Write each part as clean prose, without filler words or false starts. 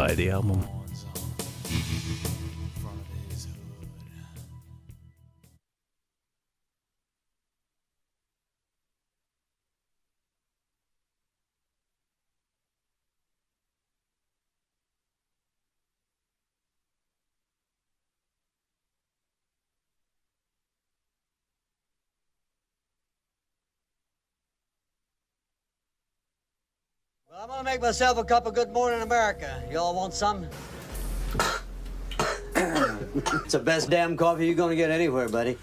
buy the album. Well, I'm gonna make myself a cup of Good Morning America. Y'all want some? It's the best damn coffee you're gonna get anywhere, buddy.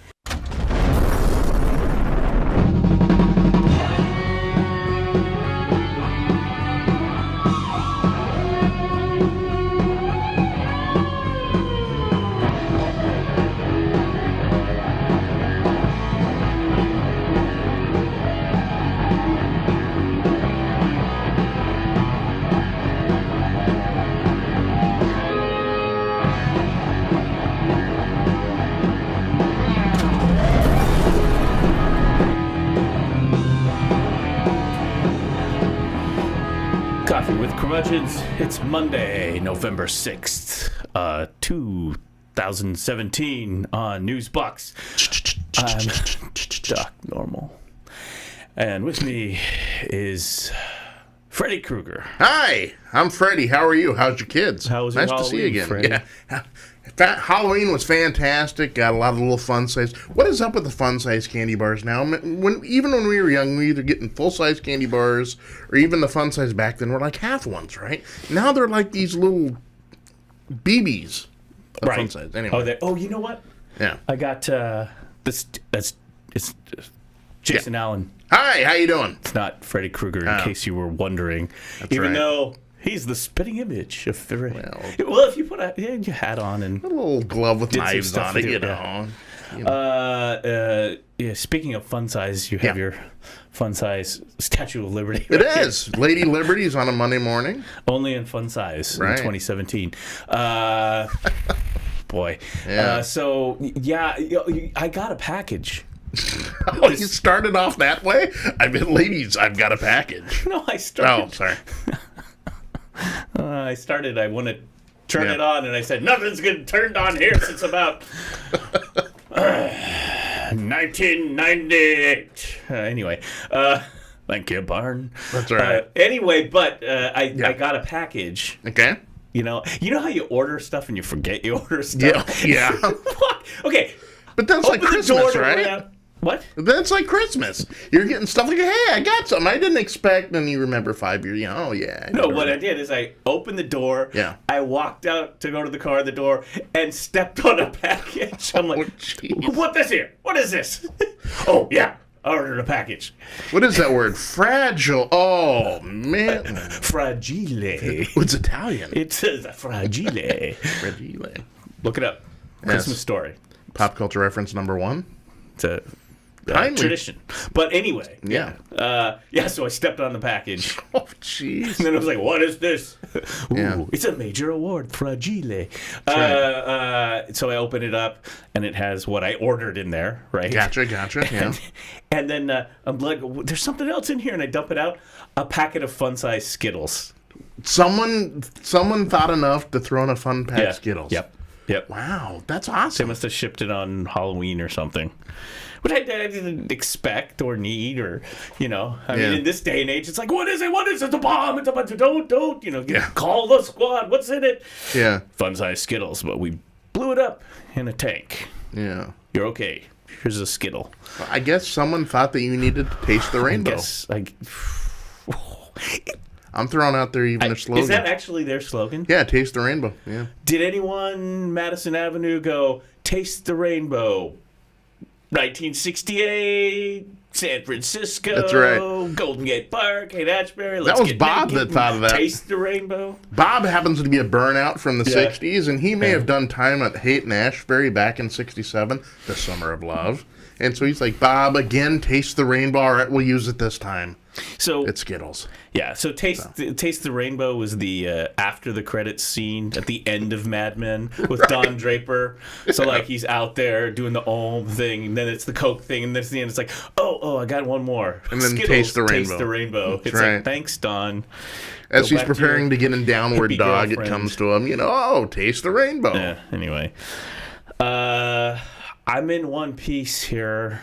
Coffee with Curmudgeons. It's Monday, November 6th, 2017 on NuzBox. I'm Doc Normal. And with me is Freddy Krueger. Hi, I'm Freddy. How are you? How's your kids? How was your nice to see you Halloween, again. Freddy? Yeah. Halloween was fantastic. Got a lot of little fun size. What is up with the fun size candy bars now? Even when we were young, we were either getting full size candy bars or even the fun size back then were like half ones, right? Now they're like these little BBs of fun size. Anyway. You know what? Yeah. I got this. It's Jason Allen. Hi, how you doing? It's not Freddy Krueger, in case you were wondering. That's Even right. though he's the spitting image of Freddy. Well, If you put your hat on and a little glove with did some knives stuff on it, with you it, know. yeah. Speaking of fun size, you have your fun size Statue of Liberty. It is. Lady Liberty's on a Monday morning. Only in fun size in Right. 2017. Boy. Yeah. I got a package. Oh, you started off that way? I mean, ladies, I've got a package. No, I started. Oh, sorry. I want to turn it on, and I said, nothing's getting turned on here since about 1998. Anyway, thank you, Barn. That's right. I got a package. Okay. You know how you order stuff and you forget you order stuff? Yeah. What? Okay. But that's like Open the door Christmas, to right? What? That's like Christmas. You're getting stuff like, hey, I got something I didn't expect, and you remember 5 years. Oh, yeah. No, what I did is I opened the door. Yeah. I walked out to go to the car at the door and stepped on a package. I'm like, what is here? What is this? Oh, yeah. I ordered a package. What is that word? Fragile. Oh, man. Fragile. It's Italian. It says fragile. Fragile. Look it up. Christmas story. Pop culture reference number 1. It's a Timely. tradition. But anyway. Yeah. So I stepped on the package. Oh, jeez. And then I was like, what is this? Ooh, Yeah. It's a major award, Fragile. So I open it up, and it has what I ordered in there, right? Gotcha. Yeah. And then I'm like, there's something else in here, and I dump it out. A packet of fun-size Skittles. Someone thought enough to throw in a fun pack of Skittles. Yep. Wow, that's They awesome. must have shipped it on Halloween or something. Which I didn't expect or need, or, I mean, in this day and age, it's like, what is it? What is it? It's a bomb. It's a bunch of don't, call the squad. What's in it? Yeah. Fun-size Skittles, but we blew it up in a tank. Yeah. You're okay. Here's a Skittle. I guess someone thought that you needed to taste the rainbow. I'm throwing out there even their slogan. Is that actually their slogan? Yeah, taste the rainbow. Yeah. Did anyone Madison Avenue go, taste the rainbow? 1968, San Francisco. That's right. Golden Gate Park, Haight-Ashbury. That was Bob that thought of that. Taste the rainbow. Bob happens to be a burnout from the 60s, and he may have done time at Haight and Ashbury back in 67, the Summer of Love. And so he's like, Bob, again, taste the rainbow. All right, we'll use it this time. So it's Skittles. Yeah, so Taste the Rainbow was the after the credits scene at the end of Mad Men with Don Draper. So like he's out there doing the Om thing, and then it's the Coke thing, and then at the end it's like, oh, I got one more. And then Skittles, Taste the Rainbow. Taste the Rainbow. It's right. like, thanks, Don. As he's preparing to get in Downward Dog, girlfriend. it comes to him, Taste the Rainbow. Yeah, anyway. I'm in one piece here.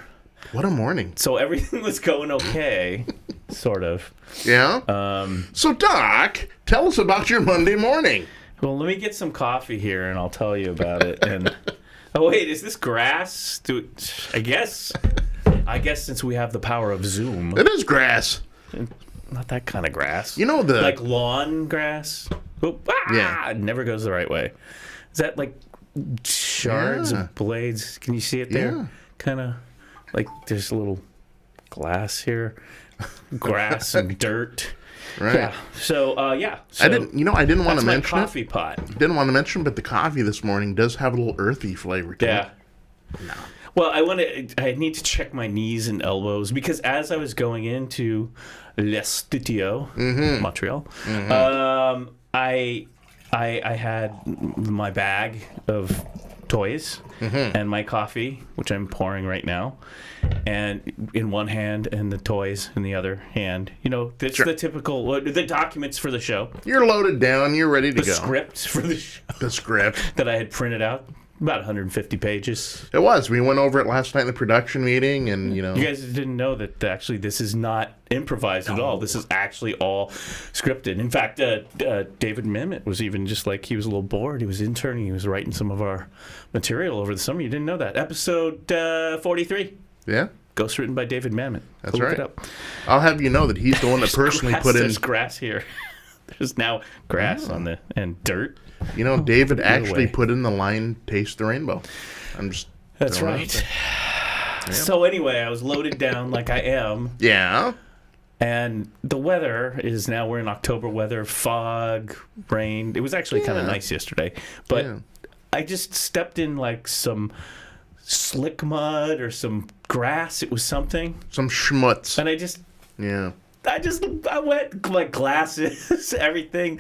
What a morning. So everything was going okay, sort of. Yeah? So, Doc, tell us about your Monday morning. Well, let me get some coffee here, and I'll tell you about it. And oh, wait, is this grass? I guess since we have the power of Zoom. It is grass. Not that kind of grass. Like lawn grass? Yeah. It never goes the right way. Is that like shards of blades? Can you see it there? Yeah. Kind of like there's a little glass here. Grass and dirt. Right. Yeah. So, So I didn't want to mention coffee pot. Didn't want to mention, but the coffee this morning does have a little earthy flavor to it. Yeah. No. Well, I need to check my knees and elbows because as I was going into Le Studio, Montreal, I had my bag of toys and my coffee, which I'm pouring right now, and in one hand and the toys in the other hand. That's the typical, the documents for the show. You're loaded down. You're ready to go. The script for the show. The script. That I had printed out. About 150 pages. It was. We went over it last night in the production meeting, and You guys didn't know that actually this is not improvised at all. This is actually all scripted. In fact, David Mamet was even just like, he was a little bored. He was interning. He was writing some of our material over the summer. You didn't know that. Episode 43. Yeah. Ghostwritten by David Mamet. That's Go right. look it up. I'll have you know that he's the one that personally put in... There's grass here. There's now grass on and dirt. David actually put in the line, Taste the Rainbow. That's right. Yeah. So anyway, I was loaded down like I am. Yeah. And the weather is now, we're in October weather, fog, rain. It was actually kind of nice yesterday. But I just stepped in like some slick mud or some grass. It was something. Some schmutz. And I just... Yeah. I went like glasses, everything.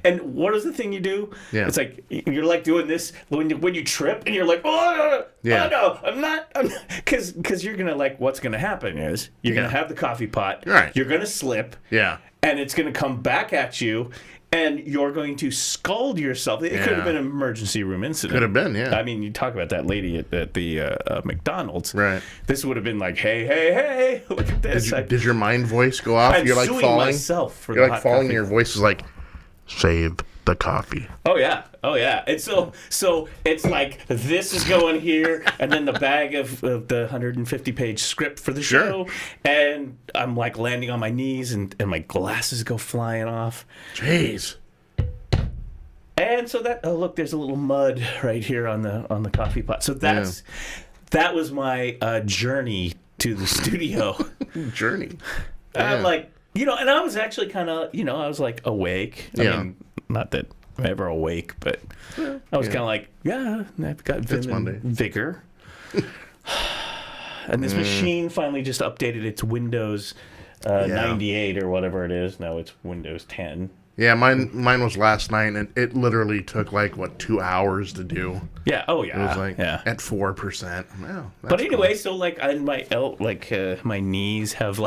And what is the thing you do? Yeah. It's like you're like doing this when you trip and you're like, oh no, I'm not, because you're gonna like what's gonna happen is you're gonna have the coffee pot, right? You're gonna slip, and it's gonna come back at you. And you're going to scald yourself. It could have been an emergency room incident. Could have been, yeah. I mean, you talk about that lady at the McDonald's. Right. This would have been like, hey, look at this. Did your mind voice go off? You're like falling. Myself for you're the like falling, coffee. and your voice is like, save the coffee. Oh yeah. And so it's like this is going here, and then the bag of the 150-page script for the show, and I'm like landing on my knees, and my glasses go flying off. Jeez. And so look, there's a little mud right here on the coffee pot. So that was my journey to the studio. Journey. I'm like, and I was actually kind of, I was like awake. I mean, not that I'm ever awake, but I was kind of like, I've got vigor. And this machine finally just updated its Windows 98 or whatever it is. Now it's Windows 10. Yeah, mine was last night, and it literally took 2 hours to do. Yeah. Oh yeah. It was at 4%. Wow. But anyway, so on my knees have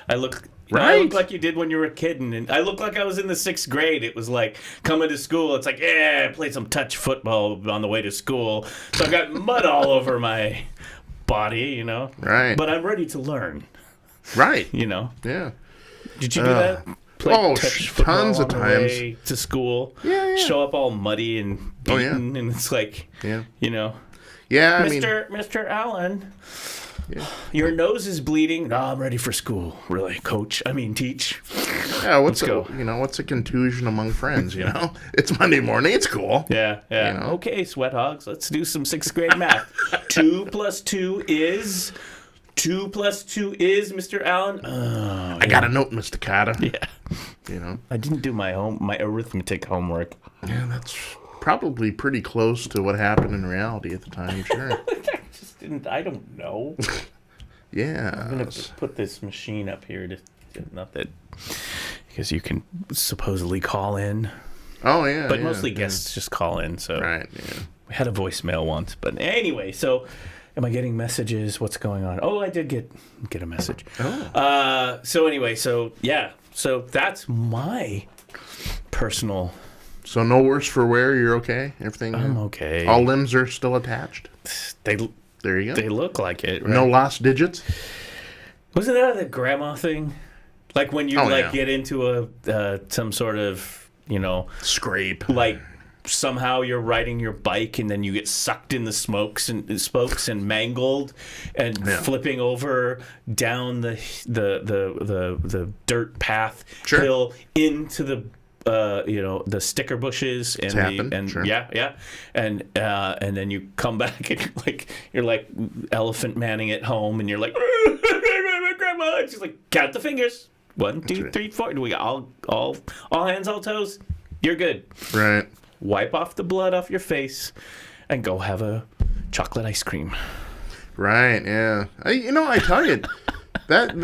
I look. Right. I look like you did when you were a kid, and I look like I was in the 6th grade. It was like coming to school. It's like, I played some touch football on the way to school, so I got mud all over my body, Right. But I'm ready to learn. Right. Yeah. Did you do that? Play touch tons of on the times. way to school. Yeah. Show up all muddy and beaten, and it's like, Yeah, Mr. Allen. Yeah. Your nose is bleeding. No, I'm ready for school. Really, coach. I mean, teach. Yeah, what's a contusion among friends? It's Monday morning. It's cool. Yeah. Okay, sweat hogs. Let's do some 6th grade math. 2 + 2 is. 2 + 2 is, Mr. Allen. I got a note, Mr. Carter. Yeah. I didn't do my arithmetic homework. Yeah, that's probably pretty close to what happened in reality at the time. Sure. I don't know. Yeah. I'm gonna put this machine up here to Not that, because you can supposedly call in. Oh, yeah. But mostly guests just call in, so. Right, yeah. We had a voicemail once. But anyway, so am I getting messages? What's going on? Oh, I did get a message. Oh. So anyway, so yeah. So that's my personal... So no worse for wear, you're okay? Everything? I'm okay. All limbs are still attached? There you go. They look like it, right? No lost digits? Wasn't that the grandma thing? Like when you get into some sort of, scrape. Like somehow you're riding your bike and then you get sucked in the spokes and mangled and flipping over down the dirt path hill into the the sticker bushes and and then you come back and you're like elephant manning it home and you're like grandma, and she's like, count the fingers, 1, 2, 3, 4. We got all hands, all toes. You're good. Right. Wipe off the blood off your face and go have a chocolate ice cream. Right. Yeah. I tell you that.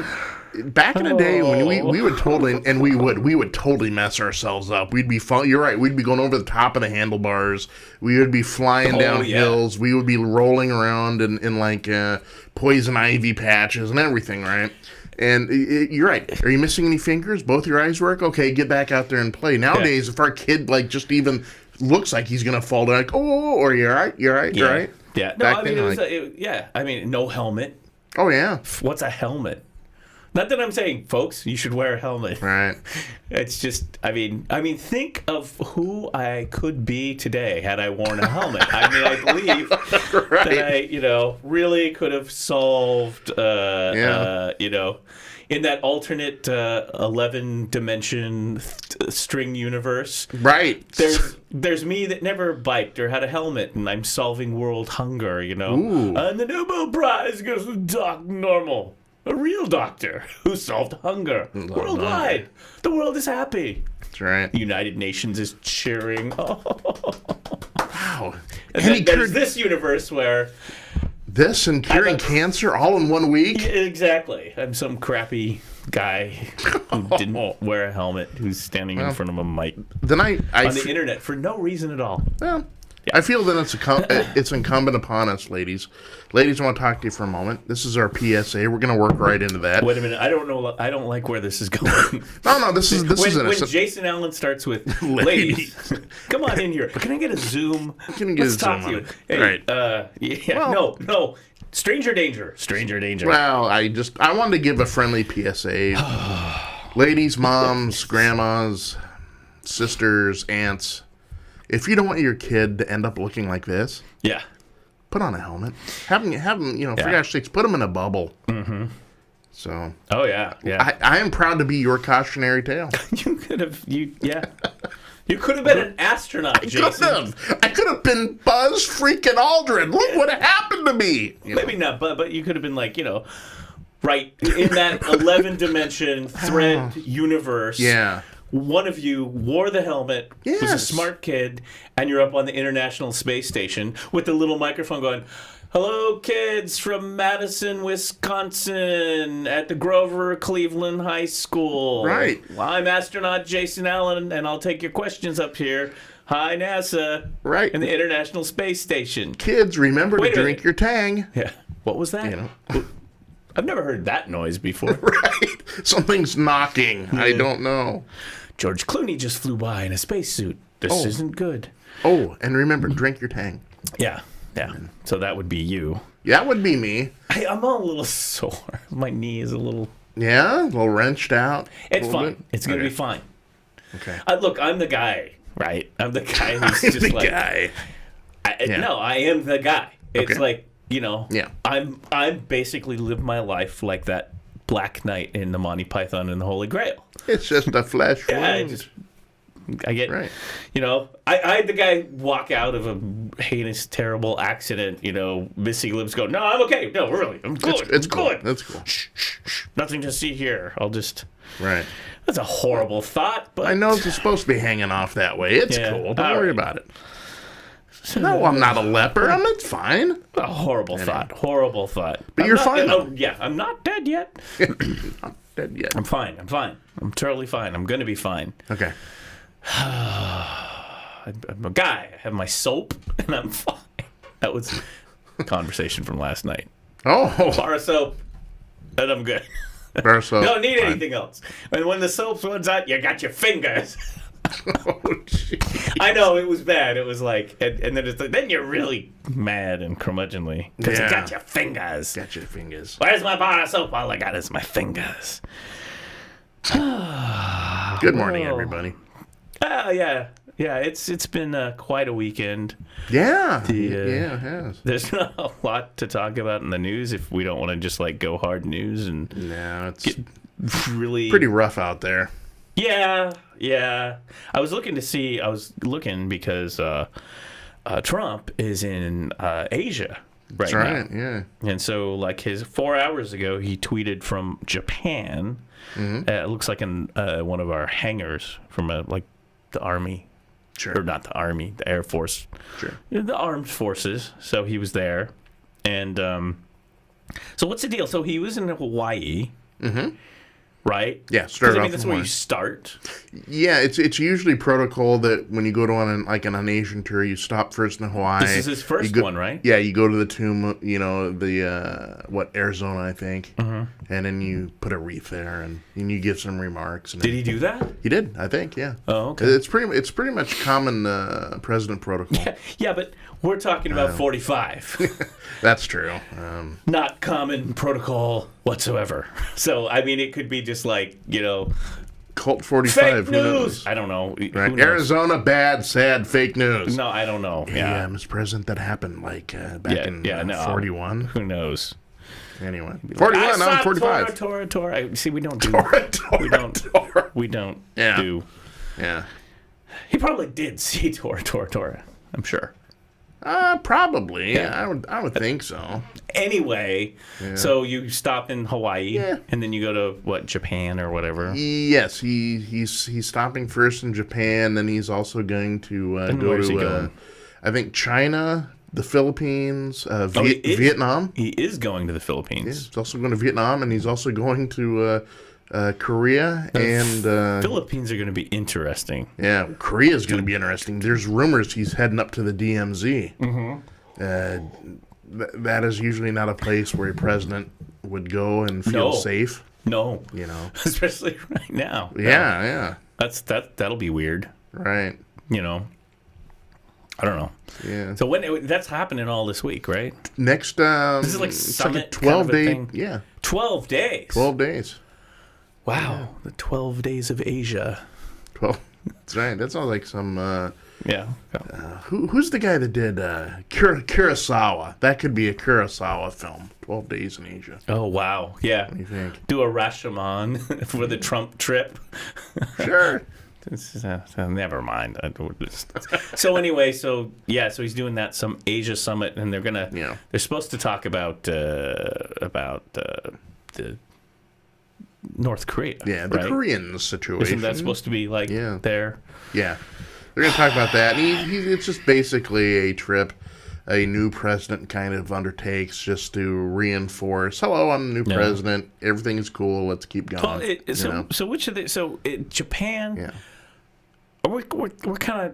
Back in the day when we would totally, and we would totally mess ourselves up. We'd be you're right. We'd be going over the top of the handlebars. We would be flying down hills. We would be rolling around in like poison ivy patches and everything, right? And you're right. Are you missing any fingers? Both your eyes work? Okay, get back out there and play. Nowadays, if our kid just even looks like he's gonna fall down, or you're right. You're right. Yeah. No, Back I mean then, I mean, no helmet. Oh yeah. What's a helmet? Not that I'm saying, folks, you should wear a helmet. Right. It's just, I mean, think of who I could be today had I worn a helmet. I mean, I believe that I, really could have solved, in that alternate 11-dimension string universe. Right. There's me that never biked or had a helmet, and I'm solving world hunger. Ooh. And the Nobel Prize goes to Doc Normal. A real doctor who solved hunger worldwide. The world is happy. That's right. The United Nations is cheering. Oh. Wow. And then there's this universe where... This and curing cancer all in 1 week? Exactly. I'm some crappy guy who didn't wear a helmet, who's standing in front of a mic then on the internet for no reason at all. Well, I feel that it's incumbent upon us, ladies. Ladies, I want to talk to you for a moment. This is our PSA. We're going to work right into that. Wait a minute. I don't know. I don't like where this is going. No. This is when Jason Allen starts with ladies, come on in here. Can I get a Zoom? Let's talk to you. Hey, right. No. Stranger danger. Stranger danger. Well, I wanted to give a friendly PSA. Ladies, moms, grandmas, sisters, aunts. If you don't want your kid to end up looking like this, put on a helmet. Have them, for gosh sakes, put them in a bubble. Mm-hmm. So. Oh yeah. I am proud to be your cautionary tale. You could have been an astronaut, Jason. I could have been Buzz freaking Aldrin. Look what happened to me. Maybe not, but you could have been right in that 11-dimension thread universe. Yeah. One of you wore the helmet, was a smart kid, and you're up on the International Space Station with the little microphone going, "Hello, kids from Madison, Wisconsin, at the Grover Cleveland High School. Right. Well, I'm astronaut Jason Allen, and I'll take your questions up here. Hi, NASA. Right. In the International Space Station. Kids, remember to drink your Tang." Yeah. What was that? I've never heard that noise before. Right. Something's knocking. I don't know. George Clooney just flew by in a spacesuit. This isn't good. Oh, and remember, drink your Tang. Yeah. So that would be you. That would be me. I'm a little sore. My knee is a little... Yeah? A little wrenched out? It's fine. It's going to be fine. Okay. Look, I'm the guy, right? I'm the guy who's just the guy. No, I am the guy. It's like, Yeah. I'm basically live my life like that Black Knight in the Monty Python and the Holy Grail. It's just a flesh wound. I get, right. I had the guy walk out of a heinous, terrible accident, missing limbs, go, "No, I'm okay. No, really, I'm good. It's cool. Good. That's cool. Shh. Nothing to see here. I'll just... Right. That's a horrible thought, but... I know it's supposed to be hanging off that way. It's cool. Don't worry about it. No, I'm not a leper. It's fine. A horrible thought. Horrible thought. But you're fine. I'm not dead yet. dead yet. I'm fine. I'm totally fine. I'm going to be fine. Okay. I'm a guy. I have my soap, and I'm fine. That was a conversation from last night. Oh. Bar of soap, and I'm good. Bar of soap. Don't need anything else. And when the soap runs out, you got your fingers. Oh, jeez. I know, it was bad. It was like, and then then you're really mad and curmudgeonly because you got your fingers. Got your fingers. Where's my bar of soap? All I got is my fingers. Good morning, everybody. Yeah. It's been quite a weekend. Yeah. Yeah, it has. There's not a lot to talk about in the news if we don't want to just like go hard news and No, it's get really pretty rough out there. Yeah. I was looking because Trump is in Asia right now. That's right, yeah. And so, like, 4 hours ago, he tweeted from Japan. Mm-hmm. It looks like in one of our hangars from the Army. Sure. Or not the Army, the Air Force. Sure. The armed forces. So he was there. And so what's the deal? So he was in Hawaii. Mm-hmm. Right? Yeah, start off that's where you start. Yeah, it's usually protocol that when you go to an Asian tour, you stop first in Hawaii. This is his first one, right? Yeah, you go to the tomb, Arizona, I think, and then you put a wreath there, and you give some remarks. And did he do that? He did, I think. Yeah. Oh, okay. It's pretty much common president protocol. Yeah, but we're talking about 45. That's true. Not common protocol whatsoever. So, I mean, it could be just like, Cult 45. fake who news. knows? I don't know. Right. Who knows? Arizona, bad, sad, fake news. No, I don't know. Yeah, Mr. President, that happened back in 41. Who knows? Anyway, 41. I'm 45. Tora. See, we don't do. Tora. We don't Yeah. do. Yeah. He probably did see Tora. I'm sure. Probably. Yeah. I would think so. Anyway, so you stop in Hawaii, and then you go to Japan or whatever. Yes, he's stopping first in Japan, then he's also going to go to I think China, the Philippines, Vietnam. He is going to the Philippines. Yeah, he's also going to Vietnam, and he's also going to Korea and Philippines are going to be interesting. Yeah, Korea's going to be interesting. There's rumors he's heading up to the DMZ. Mm-hmm. That is usually not a place where a president would go and feel safe. No, especially right now. Yeah. That'll be weird. Right. I don't know. Yeah. So that's happening all this week, right? Next, this is like summit, 12 day. thing. Yeah. 12 days. 12 days. Wow, the 12 days of Asia. 12. That's right. That sounds like some. Yeah. Who's the guy that did Kurosawa? That could be a Kurosawa film. 12 Days in Asia. Oh wow, yeah. What do you think? Do a Rashomon for the Trump trip. Sure. Never mind. So anyway, so he's doing that some Asia summit, and they're supposed to talk about the North Korea. Yeah, the right? Korean situation. Isn't that supposed to be like there? Yeah. They're going to talk about that. And it's just basically a trip a new president kind of undertakes just to reinforce, hello, I'm the new president. Everything is cool. Let's keep going. So which of the... So Japan... Yeah. We're kind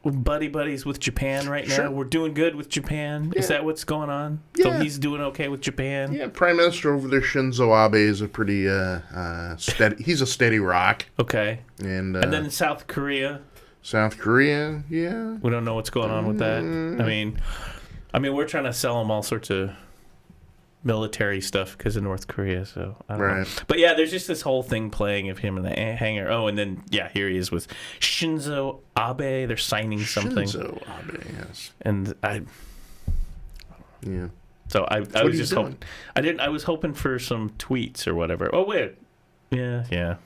of buddies with Japan right now. Sure. We're doing good with Japan. Yeah. Is that what's going on? Yeah. So he's doing okay with Japan? Yeah, Prime Minister over there, Shinzo Abe, is a pretty steady... He's a steady rock. Okay. And then in South Korea... South Korea, yeah. We don't know what's going on with that. I mean, we're trying to sell them all sorts of military stuff because of North Korea, so I don't know. But yeah, there's just this whole thing playing of him in the hangar. Oh, and then, here he is with Shinzo Abe. They're signing something. Shinzo Abe, yes. And Yeah. So I was just hoping. I was hoping for some tweets or whatever. Oh, wait. Yeah.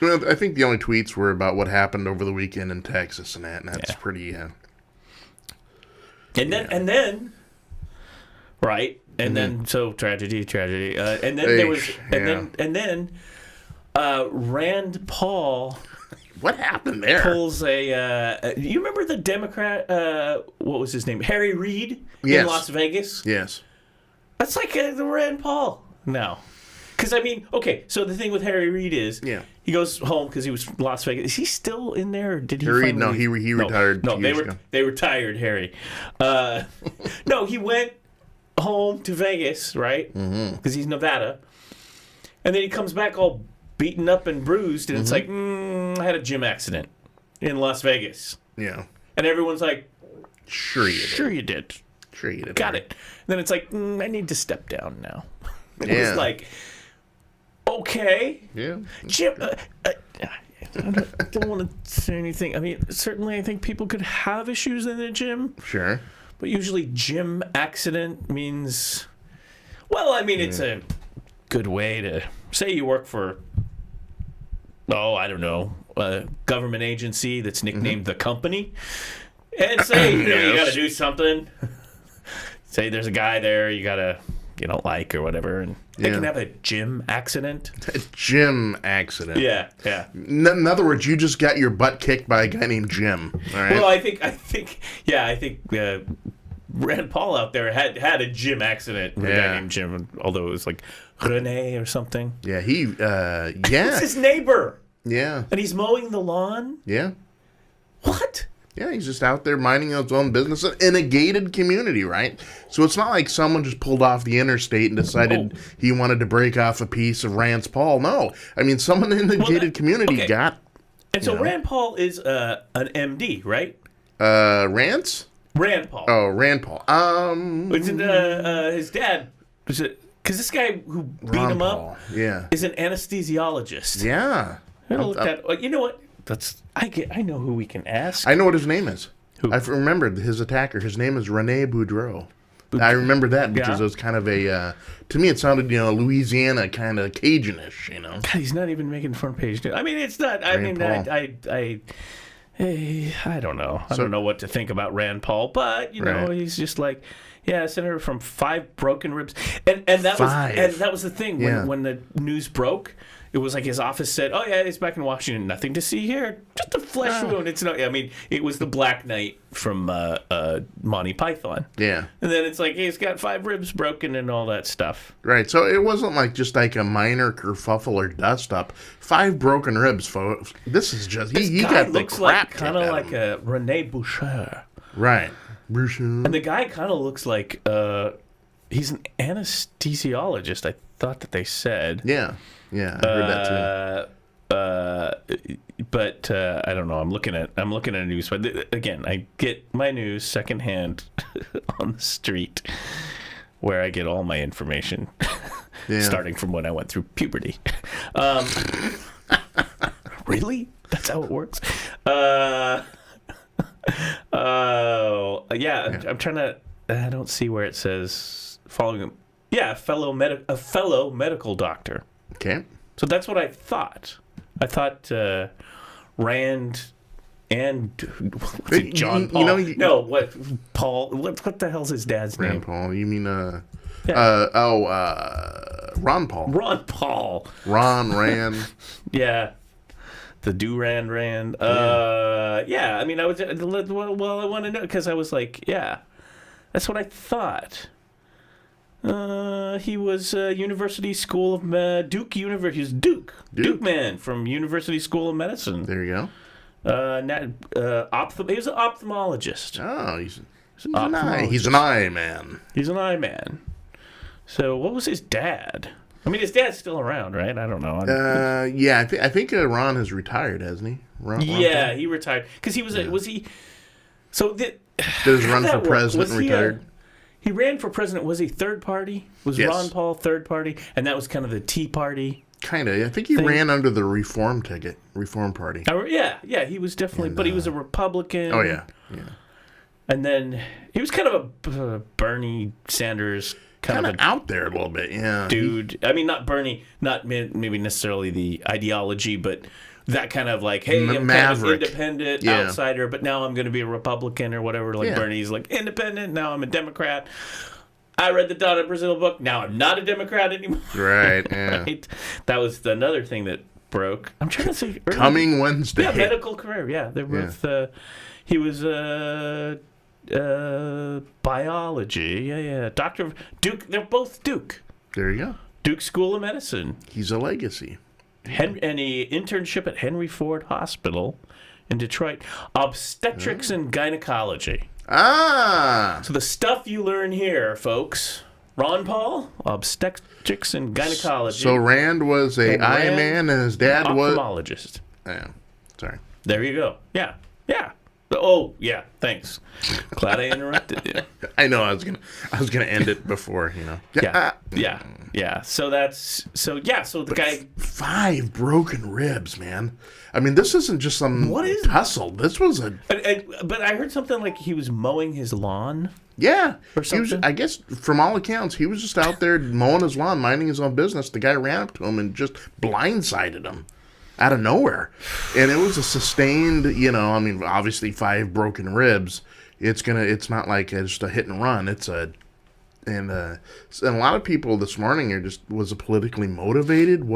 Well, I think the only tweets were about what happened over the weekend in Texas and that's pretty. And then, right? And then so tragedy. And then there was, and then Rand Paul. What happened there? Pulls a. You remember the Democrat? What was his name? Harry Reid in Las Vegas. Yes. That's like the Rand Paul. No. Because, I mean, okay, so the thing with Harry Reid is he goes home because he was Las Vegas. Is he still in there? Or did he Harry, no, he retired. No, they retired Harry. No, he went home to Vegas, right? Because he's Nevada. And then he comes back all beaten up and bruised, and it's like, I had a gym accident in Las Vegas. Yeah. And everyone's like, Sure you did. Got it. And then it's like, I need to step down now. And it was like, okay. Yeah. Jim, I don't want to say anything. I mean, certainly I think people could have issues in the gym. Sure. But usually gym accident means, well, I mean, it's a good way to, say you work for, I don't know, a government agency that's nicknamed the company. And say, you got to do something. Say there's a guy there you don't like or whatever, and they can have a gym accident. A gym accident. Yeah. In other words, you just got your butt kicked by a guy named Jim. All right. Well, I think Rand Paul out there had a gym accident with a guy named Jim, although it was like Rene or something. Yeah, It's his neighbor. Yeah. And he's mowing the lawn? Yeah. What? Yeah, he's just out there minding his own business in a gated community, right? So it's not like someone just pulled off the interstate and decided he wanted to break off a piece of Rand Paul. No. I mean, someone in the gated community got... And so Rand Paul is an MD, right? Rance? Rand Paul. Oh, Rand Paul. Isn't his dad... Because this guy who beat him up is an anesthesiologist. Yeah. You know what? I know who we can ask. I know what his name is. Who? I've remembered his attacker. His name is Rene Boudreau. I remember that because it was kind of a, to me it sounded, Louisiana kind of Cajun-ish, God, he's not even making front page news. I mean, it's not, I don't know. I don't know what to think about Rand Paul, but, he's just like, senator from 5 broken ribs. And that was the thing. When the news broke, it was like his office said, he's back in Washington. Nothing to see here. Just a flesh wound. It's not. I mean, it was the Black Knight from Monty Python. Yeah. And then it's like, he's got 5 ribs broken and all that stuff. Right. So it wasn't like just like a minor kerfuffle or dust up. 5 broken ribs, folks. This is just, he got the crap kicked out of him. Kind of like a Rene Boucher. Right. Boucher. And the guy kind of looks like he's an anesthesiologist. I thought that they said. Yeah. Yeah, I heard that too. But I don't know. I'm looking at news. But again, I get my news secondhand on the street, where I get all my information, starting from when I went through puberty. Really? That's how it works. I'm trying to. I don't see where it says following. Yeah, a fellow medical doctor. Okay. So that's what I thought. I thought Rand and John Paul. Paul. What the hell's his dad's name? Rand Paul. You mean Ron Paul. Ron Paul. Ron Rand. Yeah. The Durand Rand. I mean, I was. Well, I want to know because I was like, that's what I thought. He was University School of Duke University. He's Duke man from University School of Medicine. There you go. He was an ophthalmologist. Oh, he's an eye man. He's an eye man. So, what was his dad? I mean, his dad's still around, right? I don't know. I think Ron has retired, hasn't he? Ron he retired because he was. Was he? So did his run for president and retired? He ran for president. Was he third party? Was Ron Paul third party? And that was kind of the Tea Party? Kind of. I think he ran under the Reform Party. Yeah, he was definitely. But he was a Republican. Oh, yeah. And then he was kind of a Bernie Sanders kind of out there a little bit, dude. I mean, not Bernie, not maybe necessarily the ideology, but that kind of like, hey, I'm kind of independent outsider, but now I'm going to be a Republican or whatever. Like Bernie's like independent, now I'm a Democrat. I read the Donna Brazile book, now I'm not a Democrat anymore. Right, yeah. Right? That was another thing that broke. I'm trying to say coming Wednesday. Yeah, medical career. Yeah, they were both. He was biology. Yeah, Doctor of Duke. They're both Duke. There you go. Duke School of Medicine. He's a legacy. And a internship at Henry Ford Hospital in Detroit. Obstetrics and gynecology. Ah! So the stuff you learn here, folks. Ron Paul, obstetrics and gynecology. So Rand was a eye man, and his dad was ophthalmologist. Yeah. Sorry. There you go. Yeah. Oh, yeah. Thanks. Glad I interrupted you. I know. I was gonna end it before, you know. Yeah. So the guy 5 broken ribs, man. I mean, this isn't just some tussle. This was a. But I heard something like he was mowing his lawn. Yeah. Or something. I guess from all accounts, he was just out there mowing his lawn, minding his own business. The guy ran up to him and just blindsided him out of nowhere. And it was a sustained, you know, I mean, obviously 5 broken ribs. It's not like just a hit and run. And a lot of people this morning was it politically motivated?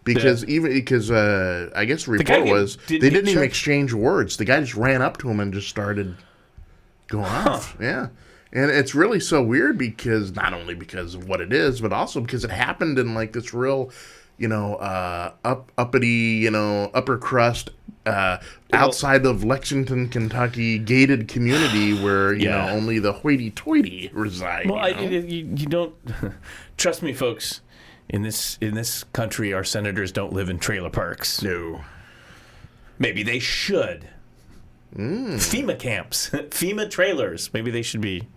Because I guess the report was they didn't even exchange words. The guy just ran up to him and just started going off. Yeah. And it's really so weird because not only because of what it is, but also because it happened in like this real, you know, uppity, you know, upper crust, outside of Lexington, Kentucky, gated community where, you know, only the hoity-toity reside. Well, you don't... Trust me, folks. In this country, our senators don't live in trailer parks. No. Maybe they should. FEMA camps. FEMA trailers. Maybe they should be...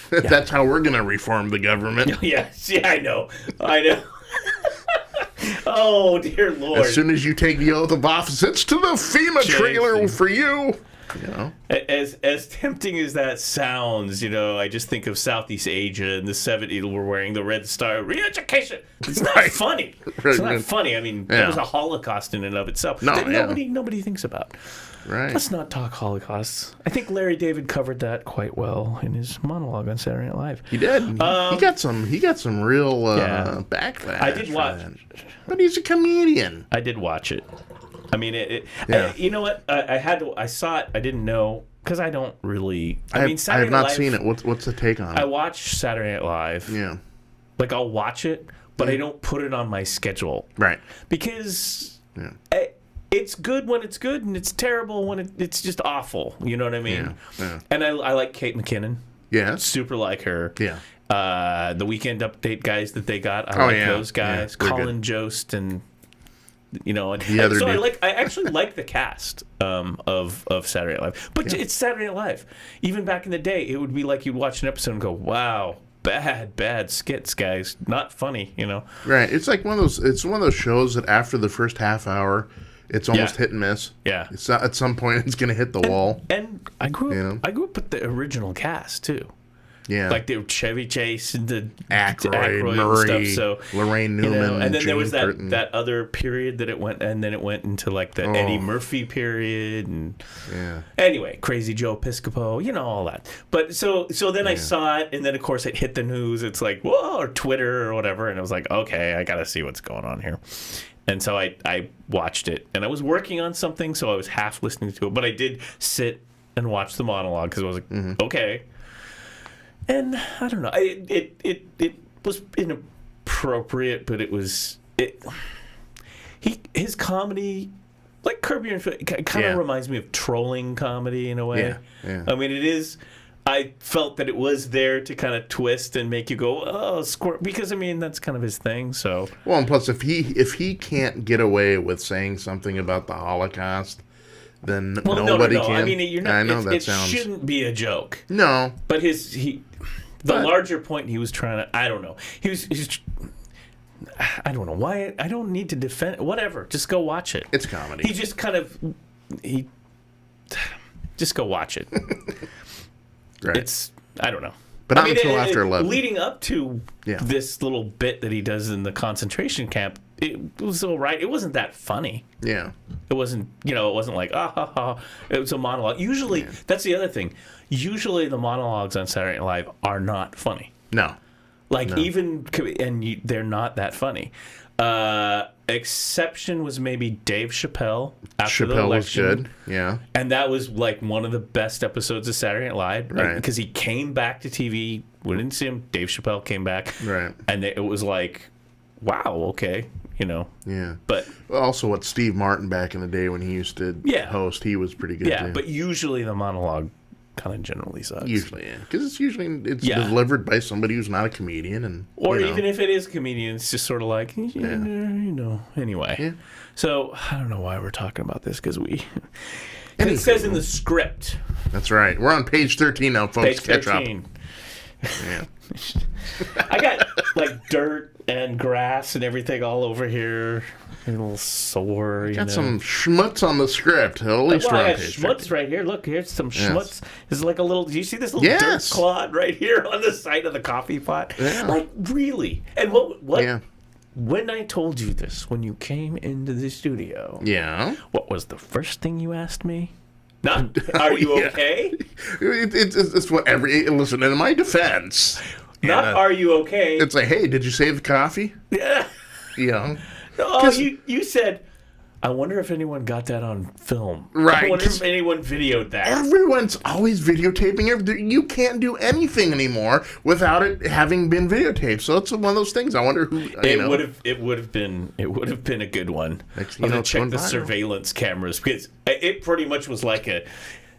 Yeah. That's how we're going to reform the government. Yes. Yeah, I know. Oh, dear Lord. As soon as you take the oath of office, it's to the FEMA trailer for you. You know? As tempting as that sounds, you know, I just think of Southeast Asia in the 70s were wearing the Red Star. Re-education. It's not funny. It's not funny. I mean, there was a Holocaust in and of itself that nobody thinks about. Right. Let's not talk Holocaust. I think Larry David covered that quite well in his monologue on Saturday Night Live. He did. He got some real backlash. I did watch, but he's a comedian. I did watch it. I mean, you know what? I saw it. I didn't know because I don't really. I mean, Saturday Night Live. I have not seen it. What's the take on it? I watch Saturday Night Live. Yeah. Like I'll watch it, but I don't put it on my schedule. Right. Because. Yeah. It's good when it's good, and it's terrible when it's just awful. You know what I mean? Yeah. And I like Kate McKinnon. Yeah. Super like her. Yeah. The Weekend Update guys that they got, I like those guys. Yeah, Colin Jost and you know, I actually like the cast of Saturday Night Live. But it's Saturday Night Live. Even back in the day, it would be like you'd watch an episode and go, "Wow, bad skits, guys. Not funny," you know. Right. It's like one of those shows that after the first half hour, it's almost hit and miss. Yeah. It's not, at some point it's going to hit the wall. And I grew up with the original cast too. Yeah. Like the Chevy Chase and the Aykroyd Murray, and stuff. So Lorraine Newman, you know, and then Jane there was Curtin. that other period that it went, and then it went into like the Eddie Murphy period, and anyway, Crazy Joe Piscopo, you know, all that. But so then I saw it, and then of course it hit the news. It's like whoa, or Twitter or whatever, and I was like, okay, I got to see what's going on here. And so I watched it, and I was working on something, so I was half listening to it, but I did sit and watch the monologue because I was like, okay. And I don't know, it was inappropriate, but his comedy, like Curb Your Enthusiasm, kind of reminds me of trolling comedy in a way. Yeah. I mean, it is. I felt that it was there to kind of twist and make you go, oh, squirt, because I mean that's kind of his thing. So well, and plus if he can't get away with saying something about the Holocaust, then nobody can. I mean, you're not. I know it shouldn't be a joke. No, but the larger point he was trying to. I don't know. He's. I don't know why. I don't need to defend. Whatever. Just go watch it. It's comedy. He just kind of. Just go watch it. Right. It's. I don't know. But not until after 11. Leading up to this little bit that he does in the concentration camp, it was all right. It wasn't that funny. Yeah. It wasn't, it wasn't like, ah, ha, ha. It was a monologue. Usually, that's the other thing. Usually the monologues on Saturday Night Live are not funny. No. They're not that funny. Exception was maybe Dave Chappelle after the Chappelle election. was good. Yeah. And that was like one of the best episodes of Saturday Night Live. Right. Because he came back to TV. We didn't see him. Dave Chappelle came back. Right. And it was like, wow, okay. Yeah. But also, what Steve Martin back in the day when he used to host, he was pretty good too. But usually the monologue kind of generally sucks. Usually, yeah. Because it's delivered by somebody who's not a comedian. Or even if it is a comedian, it's just sort of like, anyway. Yeah. So, I don't know why we're talking about this, because it says in the script. That's right. We're on page 13 now, folks. Page 13. Catch up. Yeah. I got like dirt and grass and everything all over here. A little sore. Got some schmutz on the script. At least I got page schmutz 13. right here. Look, here's some schmutz. It's like a little. Do you see this little dirt Yes. clod right here on the side of the coffee pot? Yeah. Like really? And what? Yeah. When I told you this, when you came into the studio, Yeah. what was the first thing you asked me? Not, are you okay? It's what listen, in my defense. Not are you okay? It's like, hey, did you save the coffee? Yeah. Yeah. Oh, you said, I wonder if anyone got that on film. Right. I wonder if anyone videoed that. Everyone's always videotaping everything. You can't do anything anymore without it having been videotaped. So it's one of those things. I wonder who. It would have been a good one. I'm gonna check the surveillance cameras, because it pretty much was like it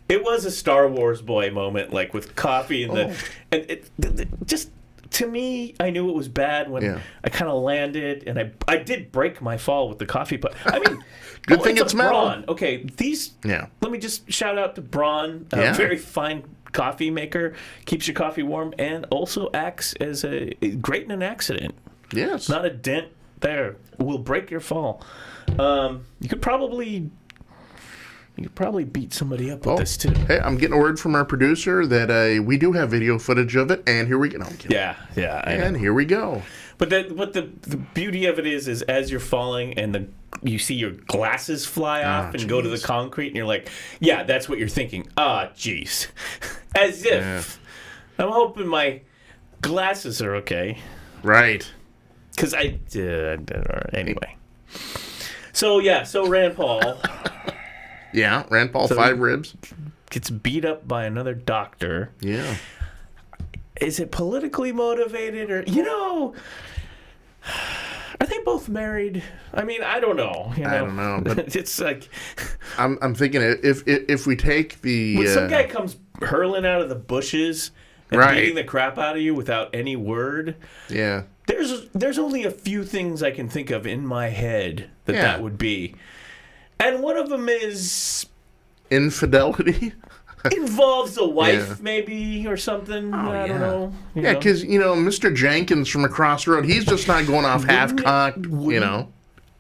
was a Star Wars boy moment, like with coffee and just. To me, I knew it was bad when I kind of landed, and I did break my fall with the coffee pot. I mean, good thing it's metal. Braun. Okay, these. Yeah. Let me just shout out to Braun, a very fine coffee maker, keeps your coffee warm, and also acts as great in an accident. Yes. Not a dent there will break your fall. You could probably beat somebody up with this too. Hey, I'm getting a word from our producer that we do have video footage of it, and here we go. No, I'm kidding. Yeah, and here we go. But the beauty of it is as you're falling and you see your glasses fly off and go to the concrete, and you're like, yeah, that's what you're thinking. Jeez. As if I'm hoping my glasses are okay. Right. Because anyway. So Rand Paul. Yeah, Rand Paul, 5 ribs. Gets beat up by another doctor. Yeah. Is it politically motivated, or are they both married? I mean, I don't know. I don't know, but it's like I'm thinking if we take the when some guy comes hurling out of the bushes and beating the crap out of you without any word. Yeah. There's only a few things I can think of in my head that would be. And one of them is infidelity. Involves a wife, maybe, or something. I don't know. Because, Mr. Jenkins from across the road, he's just not going off half-cocked,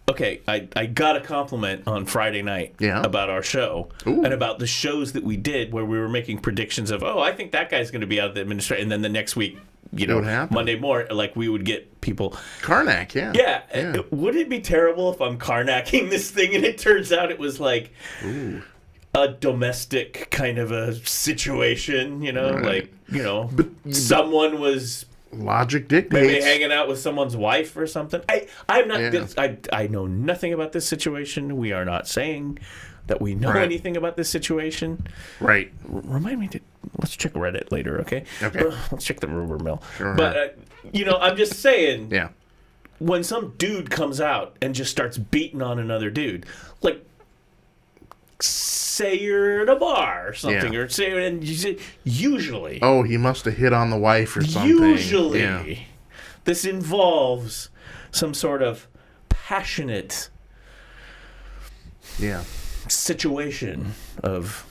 Okay, I got a compliment on Friday night about our show and about the shows that we did where we were making predictions of, I think that guy's going to be out of the administration. And then the next week, Monday morning, like we would get people. Karnak, Yeah. Would it be terrible if I'm Karnacking this thing and it turns out it was like a domestic kind of a situation, but someone was logic dictates maybe hanging out with someone's wife or something. I'm not. I know nothing about this situation. We are not saying that we know anything about this situation. Right. Remind me to let's check Reddit later, okay? Okay. Let's check the rumor mill. Sure. But I'm just saying. Yeah. When some dude comes out and just starts beating on another dude, like, say you're at a bar or something, or say, and you say, usually. Oh, he must have hit on the wife or something. Usually, this involves some sort of passionate situation of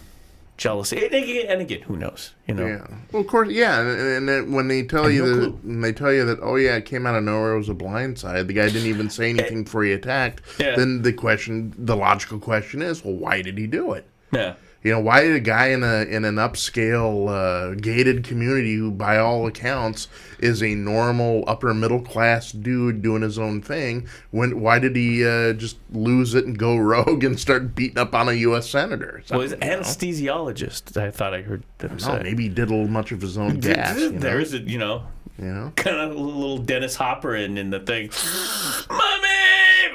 jealousy, and again, who knows? Yeah. Well, of course, and then when they tell you that, it came out of nowhere, it was a blindside. The guy didn't even say anything before he attacked. Yeah. Then the logical question is, well, why did he do it? Yeah. Why did a guy in an upscale gated community who, by all accounts, is a normal upper middle class dude doing his own thing? Why did he just lose it and go rogue and start beating up on a U.S. senator? Well, he's an anesthesiologist. I thought I heard them say. Maybe he did a little much of his own gas. There's a kind of a little Dennis Hopper in the thing. My man.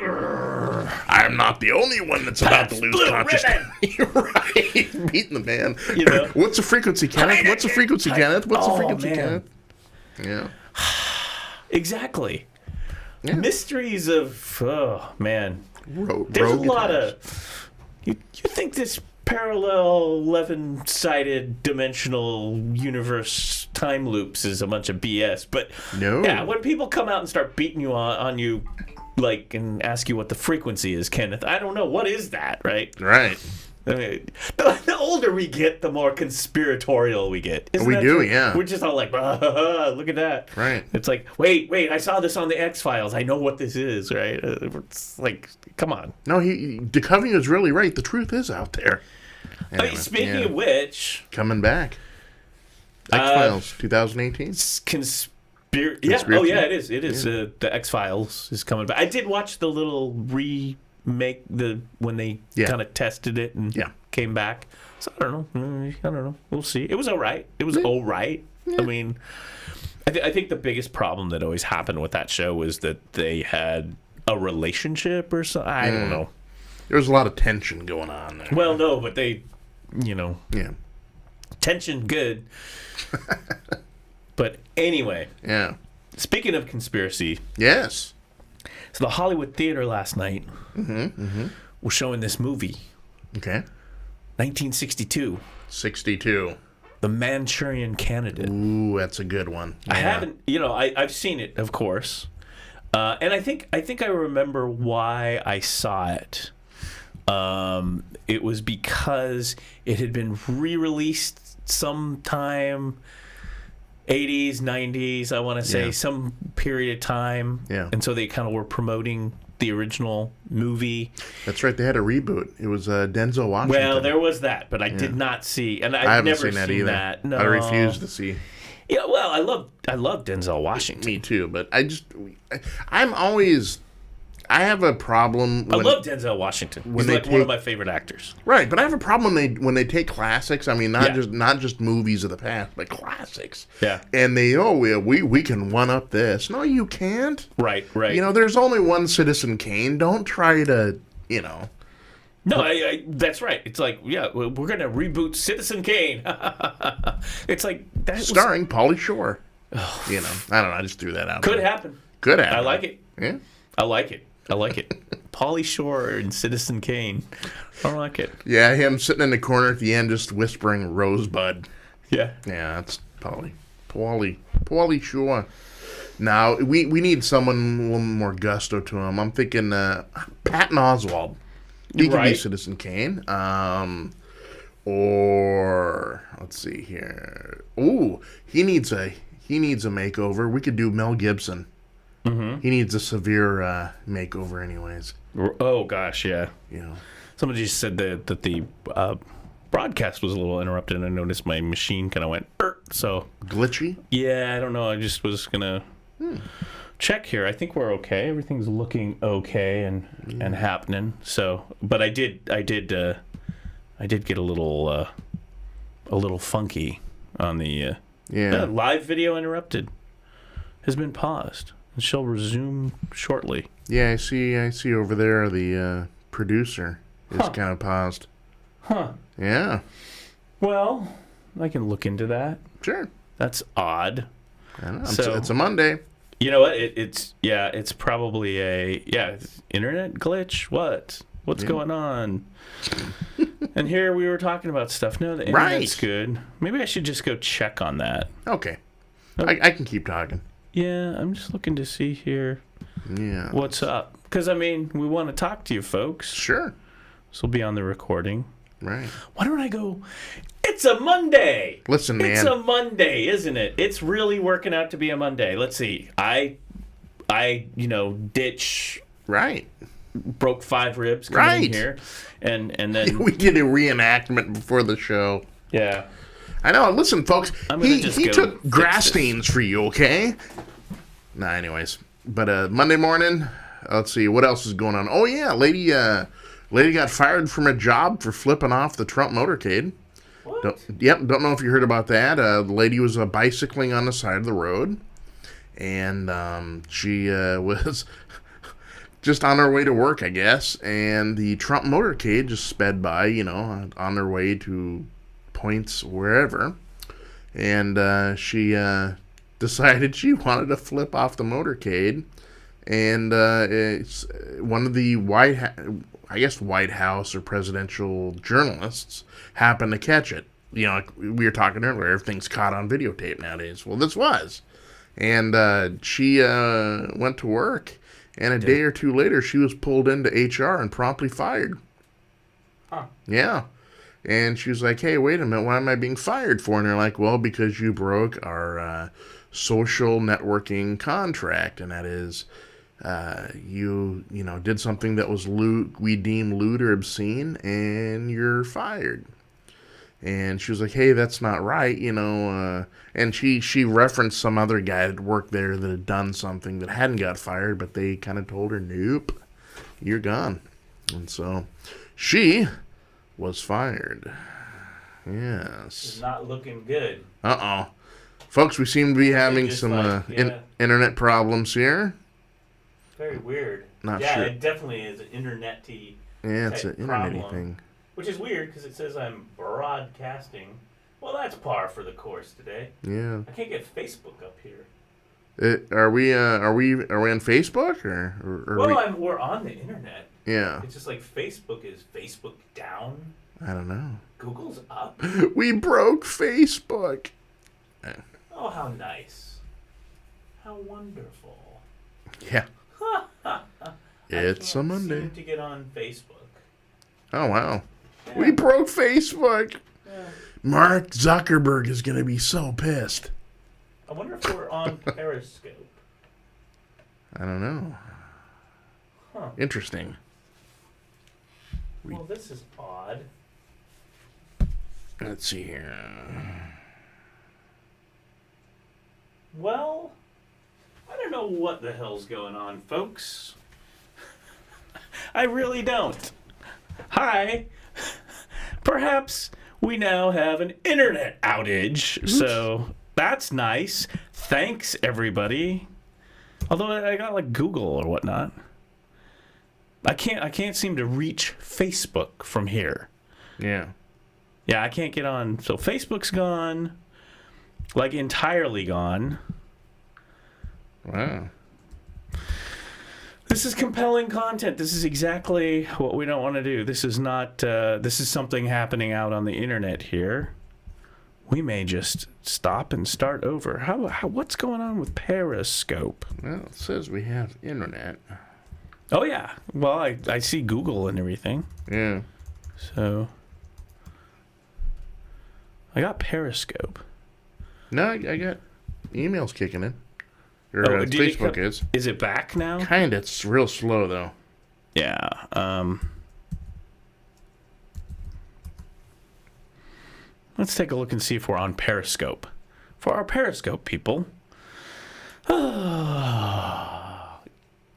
I'm not the only one that's about to lose consciousness. Right. Beating the band. You know? What's the frequency, Kenneth? What's the frequency, Kenneth? What's the frequency, man. Kenneth? Yeah. Exactly. Yeah. Mysteries of, oh, man. There's a Rogue lot guitars. of... You think this parallel 11-sided dimensional universe time loops is a bunch of BS, but No. yeah, when people come out and start beating you on you, like, and ask you what the frequency is, Kenneth, I don't know, what is that, right? Right. I mean, the older we get, the more conspiratorial we get. Isn't We that do, true? yeah. We're just all like, look at that. Right. It's like, wait, I saw this on the X-Files. I know what this is, right? It's like, come on. No, Duchovny is really right. The truth is out there. Anyway, Speaking of which... Coming back. X-Files, 2018. Yeah, oh yeah, it is. It is. Yeah. The X-Files is coming back. I did watch the little remake when they kind of tested it and came back. So I don't know. We'll see. It was all right. It was all right. I mean, I think the biggest problem that always happened with that show was that they had a relationship or something. I don't know. There was a lot of tension going on there. Well, no, but they, Yeah. Tension, good. But anyway. Yeah. Speaking of conspiracy. Yes. So the Hollywood Theater last night was showing this movie. Okay. 1962. 62. The Manchurian Candidate. Ooh, that's a good one. Yeah. I haven't, I've seen it, of course. And I think I remember why I saw it. It was because it had been re-released sometime 80s, 90s, I want to say, some period of time. Yeah. And so they kind of were promoting the original movie. That's right. They had a reboot. It was Denzel Washington. Well, there was that, but I did not see, and I've haven't never seen that either. that. No. I refuse to see. Yeah, well, I love Denzel Washington. Me too, but I have a problem. I love Denzel Washington. He's like one of my favorite actors. Right, but I have a problem when they take classics. I mean, not just movies of the past, but classics. Yeah. And we can one up this. No, you can't. Right. There's only one Citizen Kane. Don't try to. No, that's right. It's like, we're gonna reboot Citizen Kane. It's like that starring Pauly Shore. I don't know. I just threw that out. Could happen. Could happen. I like it. Yeah. I like it. Pauly Shore and Citizen Kane. I don't like it. Yeah, him sitting in the corner at the end just whispering Rosebud. Yeah. Yeah, that's Pauly Shore. Now, we need someone a little more gusto to him. I'm thinking Patton Oswalt. He could be Citizen Kane. Or let's see here. Ooh, he needs a makeover. We could do Mel Gibson. Mm-hmm. He needs a severe makeover, anyways. Oh gosh, yeah. Yeah. Somebody just said that the broadcast was a little interrupted. I noticed my machine kind of went so glitchy. Yeah, I don't know. I just was gonna check here. I think we're okay. Everything's looking okay and happening. So, but I did get a little funky on the live video interrupted. Has been paused. It shall resume shortly. Yeah, I see over there the producer is kind of paused. Huh. Yeah. Well, I can look into that. Sure. That's odd. I know. It's a Monday. You know what? It's probably a internet glitch. What's going on? And here we were talking about stuff. No, the internet's good. Maybe I should just go check on that. Okay. I can keep talking. Yeah, I'm just looking to see here. Yeah. What's up? Because, we want to talk to you folks. Sure. This will be on the recording. Right. Why don't I go? It's a Monday. Listen, man. It's a Monday, isn't it? It's really working out to be a Monday. Let's see. I ditch. Right. Broke 5 ribs coming in here. And then. We did a reenactment before the show. Yeah. I know. Listen, folks. He took grass this. stains for you, okay? Nah, anyways. But Monday morning, let's see. What else is going on? Oh, yeah. Lady got fired from a job for flipping off the Trump motorcade. What? Don't know if you heard about that. The lady was bicycling on the side of the road. And she was just on their way to work, I guess, and the Trump motorcade just sped by, on their way to points wherever. And she decided she wanted to flip off the motorcade. And it's one of the White House or presidential journalists happened to catch it. Like we were talking earlier, everything's caught on videotape nowadays. Well, this was. And she went to work, and a day or two later, she was pulled into HR and promptly fired. Huh. Yeah. And she was like, hey, wait a minute, what am I being fired for? And they're like, well, because you broke our social networking contract, and that is you did something that was we deem lewd or obscene, and you're fired. And she was like, hey, that's not right, and she referenced some other guy that worked there that had done something that hadn't got fired, but they kind of told her, nope, you're gone. And so she was fired. Yes. It's not looking good. Uh-oh. Folks, we seem to be having some internet problems here. Very weird. Not yeah, sure. It definitely is an internet-y Yeah, it's an problem, internet thing. Which is weird because it says I'm broadcasting. Well, that's par for the course today. Yeah. I can't get Facebook up here. Are we on Facebook or well, we're on the internet. Yeah. It's just like Facebook is Facebook down. I don't know. Google's up. We broke Facebook. Oh, how nice. How wonderful. Yeah. It's a Monday. Seem to get on Facebook. Oh, wow. Yeah. We broke Facebook. Yeah. Mark Zuckerberg is going to be so pissed. I wonder if we're on Periscope. I don't know. Huh. Interesting. Well, this is odd. Let's see here. Well, I don't know what the hell's going on, folks. I really don't. Hi. Perhaps we now have an internet outage, so that's nice. Thanks, everybody. Although I got like Google or whatnot. I can't seem to reach Facebook from here. Yeah. Yeah, I can't get on. So Facebook's gone. Like entirely gone. Wow. This is compelling content. This is exactly what we don't want to do. This is not, this is something happening out on the internet here. We may just stop and start over. What's going on with Periscope? Well, it says we have internet. Oh, yeah. Well, I see Google and everything. Yeah. So, I got Periscope. No, I got emails kicking in. Or did Facebook is. Is it back now? Kind of. It's real slow, though. Yeah. Let's take a look and see if we're on Periscope. For our Periscope people. Yeah,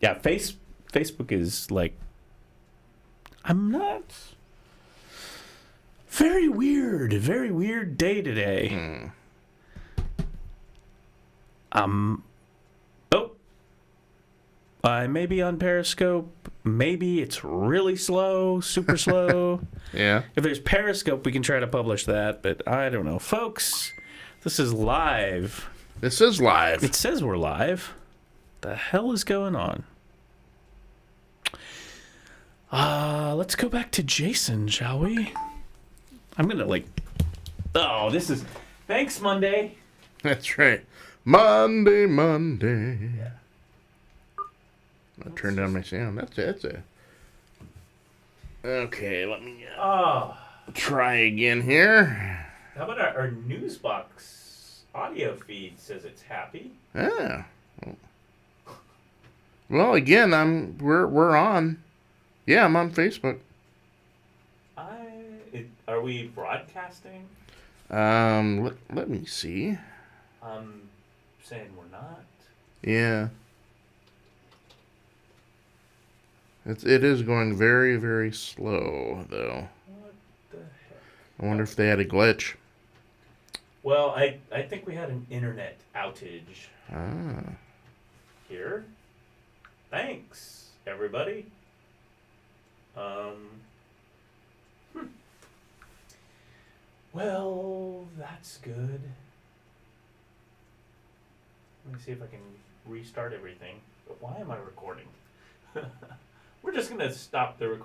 Facebook is like... I'm not... Very weird day today. I may be on Periscope. Maybe it's really slow, super slow. Yeah. If there's Periscope, we can try to publish that, but I don't know. Folks, this is live. This is live. It says we're live. The hell is going on? Let's go back to Jason, shall we? I'm gonna this is... Thanks, Monday. That's right. Monday. Yeah. I'll turn down my sound. That's it. Okay, let me try again here. How about our NuzBox audio feed says it's happy? Yeah. Well, again, we're on. Yeah, I'm on Facebook. Are we broadcasting? Let me see. I'm saying we're not. Yeah. It is going very, very slow, though. What the heck? I wonder if they had a glitch. Well, I think we had an internet outage. Ah. Here. Thanks. everybody. Well, that's good. Let me see if I can restart everything. But why am I recording? We're just going to stop the recording.